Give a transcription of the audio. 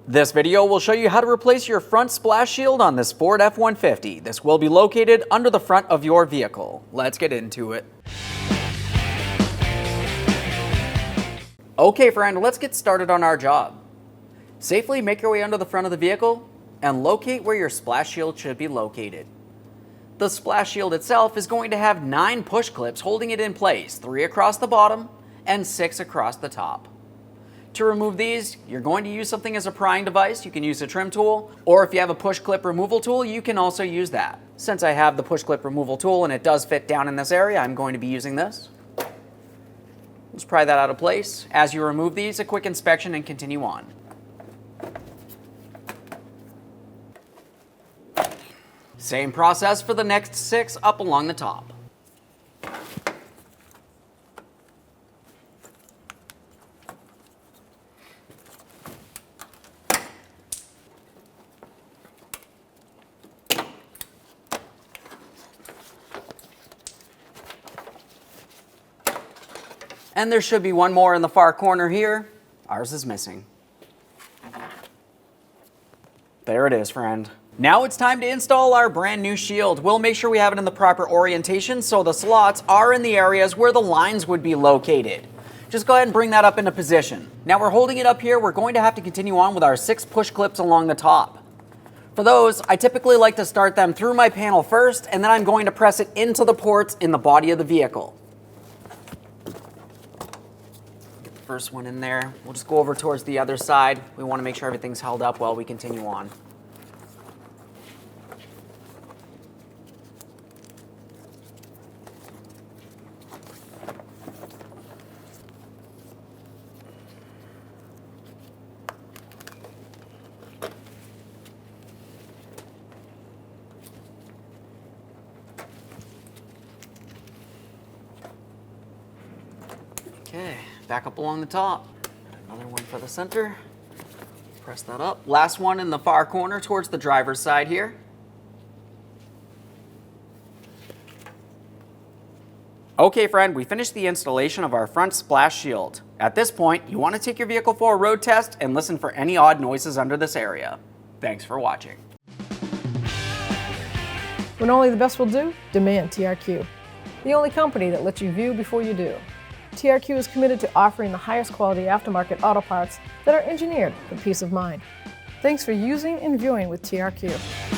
This video will show you how to replace your front splash shield on this Ford F-150. This will be located under the front of your vehicle. Let's get into it. Okay friend, let's get started on our job. Safely make your way under the front of the vehicle and locate where your splash shield should be located. The splash shield itself is going to have 9 push clips holding it in place, 3 across the bottom and 6 across the top. To remove these, you're going to use something as a prying device. You can use a trim tool, or if you have a push clip removal tool, you can also use that. Since I have the push clip removal tool and it does fit down in this area, I'm going to be using this. Let's pry that out of place. As you remove these, a quick inspection and continue on. Same process for the next 6 up along the top. And there should be one more in the far corner here. Ours is missing. There it is, friend. Now it's time to install our brand new shield. We'll make sure we have it in the proper orientation so the slots are in the areas where the lines would be located. Just go ahead and bring that up into position. Now we're holding it up here. We're going to have to continue on with our 6 push clips along the top. For those, I typically like to start them through my panel first, and then I'm going to press it into the ports in the body of the vehicle. First one in there. We'll just go over towards the other side. We want to make sure everything's held up while we continue on. Okay. Back up along the top. Another one for the center. Press that up. Last one in the far corner towards the driver's side here. Okay friend, we finished the installation of our front splash shield. At this point, you want to take your vehicle for a road test and listen for any odd noises under this area. Thanks for watching. When only the best will do, demand TRQ. The only company that lets you view before you do. TRQ is committed to offering the highest quality aftermarket auto parts that are engineered for peace of mind. Thanks for using and viewing with TRQ.